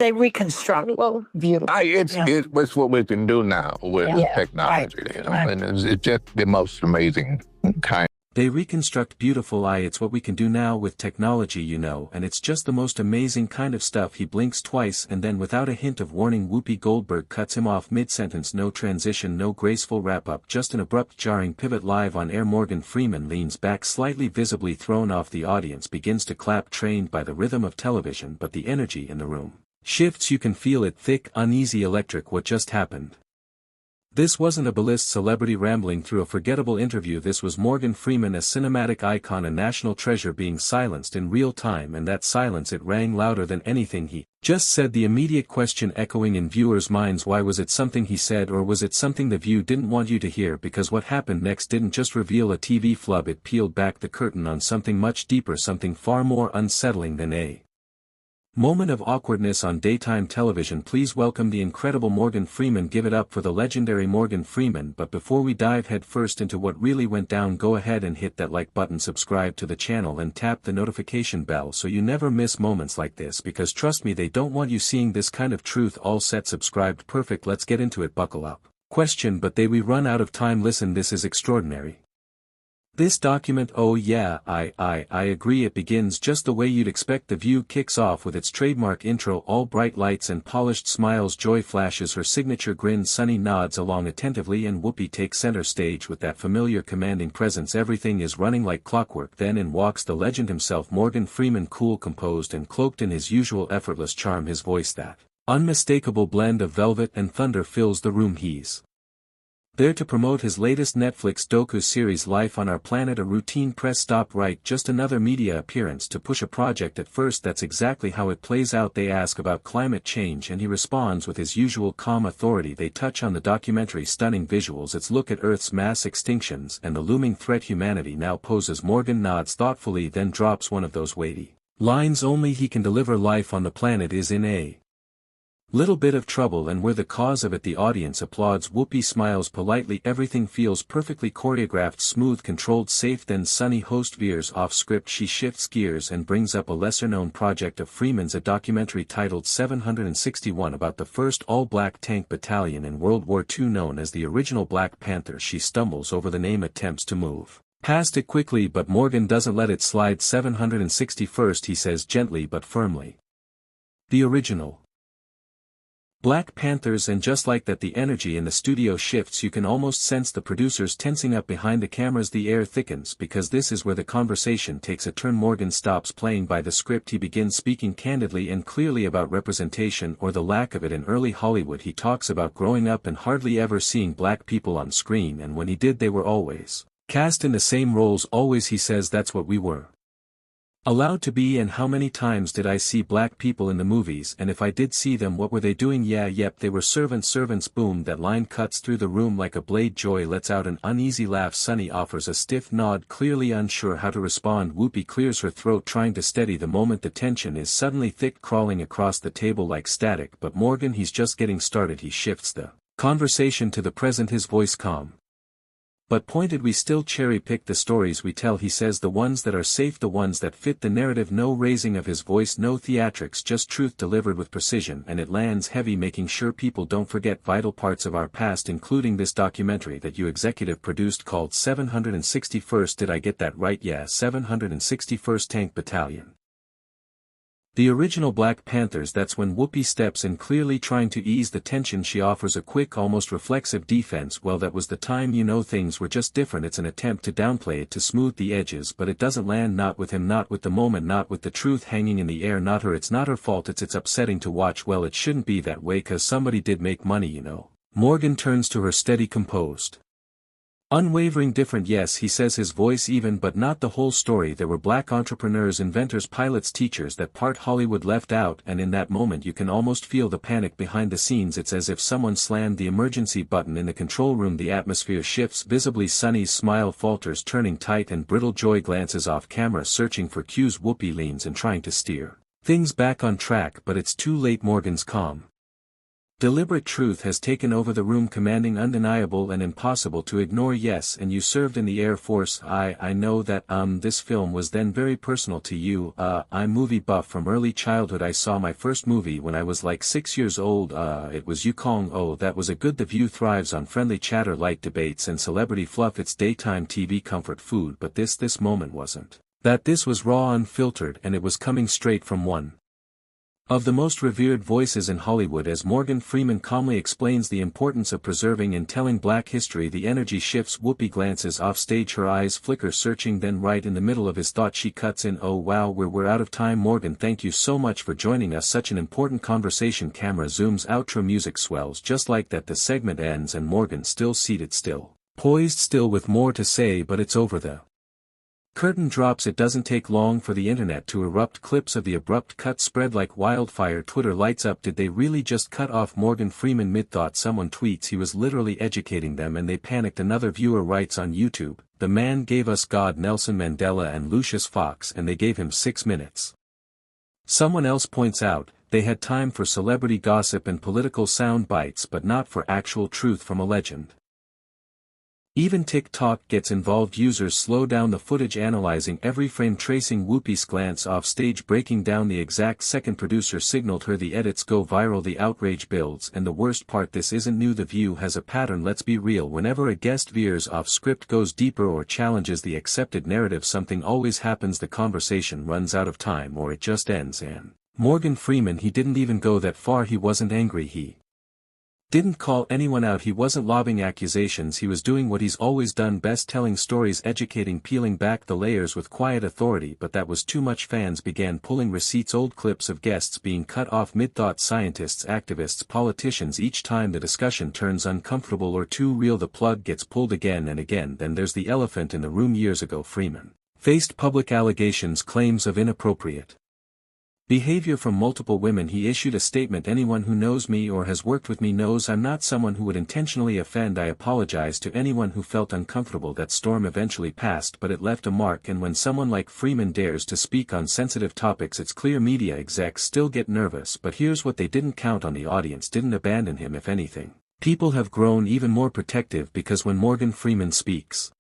They reconstruct. Well, beautiful. It's what we can do now with technology, you know, and it's just the most amazing kind. They reconstruct beautiful. It's what we can do now with technology, you know, and it's just the most amazing kind of stuff. He blinks twice and then without a hint of warning Whoopi Goldberg cuts him off mid-sentence. No transition, no graceful wrap-up, just an abrupt jarring pivot. Live on air, Morgan Freeman leans back slightly, visibly thrown off. The audience begins to clap, trained by the rhythm of television, but the energy in the room shifts. You can feel it, thick, uneasy, electric. What just happened? This wasn't a B-list celebrity rambling through a forgettable interview. This was Morgan Freeman, a cinematic icon, a national treasure, being silenced in real time, and that silence, it rang louder than anything he just said. The immediate question echoing in viewers' minds: why was it something he said, or was it something the View didn't want you to hear? Because what happened next didn't just reveal a TV flub, it peeled back the curtain on something much deeper, something far more unsettling than a moment of awkwardness on daytime television. Please welcome the incredible Morgan Freeman. Give it up for the legendary Morgan Freeman. But before we dive headfirst into what really went down, go ahead and hit that like button, subscribe to the channel, and tap the notification bell so you never miss moments like this, because trust me, they don't want you seeing this kind of truth. All set, subscribed, perfect. Let's get into it. Buckle up. Question: but we run out of time. Listen, this is extraordinary. This document, oh yeah, I agree. It begins just the way you'd expect. The View kicks off with its trademark intro, all bright lights and polished smiles. Joy flashes her signature grin. Sunny nods along attentively, and Whoopi takes center stage with that familiar commanding presence. Everything is running like clockwork. Then in walks the legend himself, Morgan Freeman, cool, composed, and cloaked in his usual effortless charm. His voice, that unmistakable blend of velvet and thunder, fills the room. He's there to promote his latest Netflix docu-series, Life on Our Planet. A routine press stop, right? Just another media appearance to push a project. At first that's exactly how it plays out. They ask about climate change and he responds with his usual calm authority. They touch on the documentary, stunning visuals, its look at Earth's mass extinctions and the looming threat humanity now poses. Morgan nods thoughtfully, then drops one of those weighty lines only he can deliver. Life on the planet is in a little bit of trouble, and we're the cause of it. The audience applauds. Whoopi smiles politely. Everything feels perfectly choreographed, smooth, controlled, safe. Then Sunny host veers off script. She shifts gears and brings up a lesser-known project of Freeman's, a documentary titled 761 about the first all-black tank battalion in World War II, known as the original Black Panther. She stumbles over the name, attempts to move past it quickly, but Morgan doesn't let it slide. 761st, he says gently but firmly. The original Black Panthers. And just like that, the energy in the studio shifts. You can almost sense the producers tensing up behind the cameras. The air thickens, because this is where the conversation takes a turn. Morgan stops playing by the script. He begins speaking candidly and clearly about representation, or the lack of it, in early Hollywood. He talks about growing up and hardly ever seeing black people on screen, and when he did, they were always cast in the same roles. Always, he says, that's what we were allowed to be. And how many times did I see black people in the movies, and if I did see them, what were they doing? Yep, they were servants. Boom, that line cuts through the room like a blade. Joy lets out an uneasy laugh. Sunny offers a stiff nod, clearly unsure how to respond. Whoopi clears her throat, trying to steady the moment. The tension is suddenly thick, crawling across the table like static. But Morgan, he's just getting started. He shifts the conversation to the present, his voice calm but pointed. We still cherry-pick the stories we tell, he says, the ones that are safe, the ones that fit the narrative. No raising of his voice, no theatrics, just truth delivered with precision, and it lands heavy, making sure people don't forget vital parts of our past, including this documentary that you executive produced called 761st. Did I get that right? Yeah, 761st Tank Battalion. The original Black Panthers. That's when Whoopi steps in, clearly trying to ease the tension. She offers a quick, almost reflexive defense. Well, that was the time, you know, things were just different. It's an attempt to downplay it, to smooth the edges, but it doesn't land. Not with him, not with the moment, not with the truth hanging in the air. Not her. It's not her fault. It's upsetting to watch. Well, it shouldn't be that way, 'cause somebody did make money, you know. Morgan turns to her, steady, composed, unwavering, different. Yes, he says, his voice even, but not the whole story. There were black entrepreneurs, inventors, pilots, teachers. That part Hollywood left out, and in that moment you can almost feel the panic behind the scenes. It's as if someone slammed the emergency button in the control room. The atmosphere shifts visibly. Sunny's smile falters, turning tight and brittle. Joy glances off camera, searching for cues. Whoopi leans and trying to steer things back on track, but it's too late. Morgan's calm Deliberate truth has taken over the room, commanding, undeniable and impossible to ignore. Yes, and you served in the Air Force. I know that. This film was then very personal to you. I'm movie buff from early childhood. I saw my first movie when I was like 6 years old. It was Yukong. Oh, that was a good. The View thrives on friendly chatter, light debates and celebrity fluff. It's daytime TV comfort food, but this moment wasn't. That this was raw, unfiltered, and it was coming straight from one of the most revered voices in Hollywood. As Morgan Freeman calmly explains the importance of preserving and telling Black history, the energy shifts. Whoopi glances off stage, her eyes flicker, searching. Then right in the middle of his thought she cuts in, "Oh wow, we're out of time. Morgan, thank you so much for joining us. Such an important conversation." Camera zooms, outro music swells. Just like that the segment ends and Morgan still seated, still poised, still with more to say, but it's over. The curtain drops. It doesn't take long for the internet to erupt. Clips of the abrupt cut spread like wildfire. Twitter lights up. Did they really just cut off Morgan Freeman mid-thought? Someone tweets he was literally educating them and they panicked. Another viewer writes on YouTube, "The man gave us God, Nelson Mandela and Lucius Fox, and they gave him 6 minutes." Someone else points out, they had time for celebrity gossip and political sound bites but not for actual truth from a legend. Even TikTok gets involved. Users slow down the footage, analyzing every frame, tracing Whoopi's glance off stage, breaking down the exact second producer signaled her. The edits go viral, the outrage builds, and the worst part, this isn't new. The View has a pattern. Let's be real, whenever a guest veers off script, goes deeper, or challenges the accepted narrative, something always happens. The conversation runs out of time or it just ends. And Morgan Freeman, he didn't even go that far. He wasn't angry, he didn't call anyone out, he wasn't lobbing accusations, he was doing what he's always done best, telling stories, educating, peeling back the layers with quiet authority. But that was too much. Fans began pulling receipts, old clips of guests being cut off mid-thought, scientists, activists, politicians. Each time the discussion turns uncomfortable or too real, the plug gets pulled again and again. Then there's the elephant in the room. Years ago Freeman faced public allegations, claims of inappropriate behavior from multiple women. He issued a statement, "Anyone who knows me or has worked with me knows I'm not someone who would intentionally offend. I apologize to anyone who felt uncomfortable." That storm eventually passed, but it left a mark. And when someone like Freeman dares to speak on sensitive topics, it's clear media execs still get nervous. But here's what they didn't count on: the audience didn't abandon him. If anything, people have grown even more protective, because when Morgan Freeman speaks,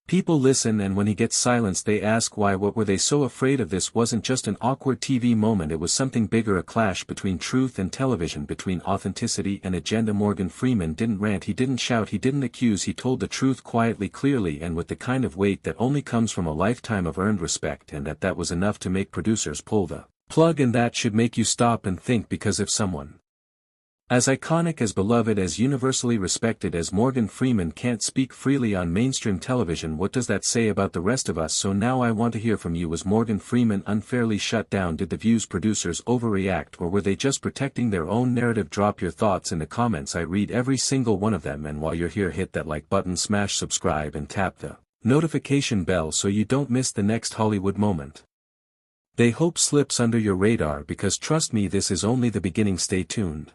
people listen, and when he gets silenced they ask why. What were they so afraid of? This wasn't just an awkward TV moment, it was something bigger, a clash between truth and television, between authenticity and agenda. Morgan Freeman didn't rant, he didn't shout, he didn't accuse, he told the truth quietly, clearly, and with the kind of weight that only comes from a lifetime of earned respect. And that was enough to make producers pull the plug, and that should make you stop and think, because if someone as iconic, as beloved, as universally respected as Morgan Freeman can't speak freely on mainstream television, what does that say about the rest of us? So now I want to hear from you. Was Morgan Freeman unfairly shut down? Did the View's producers overreact, or were they just protecting their own narrative? Drop your thoughts in the comments. I read every single one of them. And while you're here, hit that like button, smash subscribe, and tap the notification bell so you don't miss the next Hollywood moment they hope slips under your radar, because trust me, this is only the beginning. Stay tuned.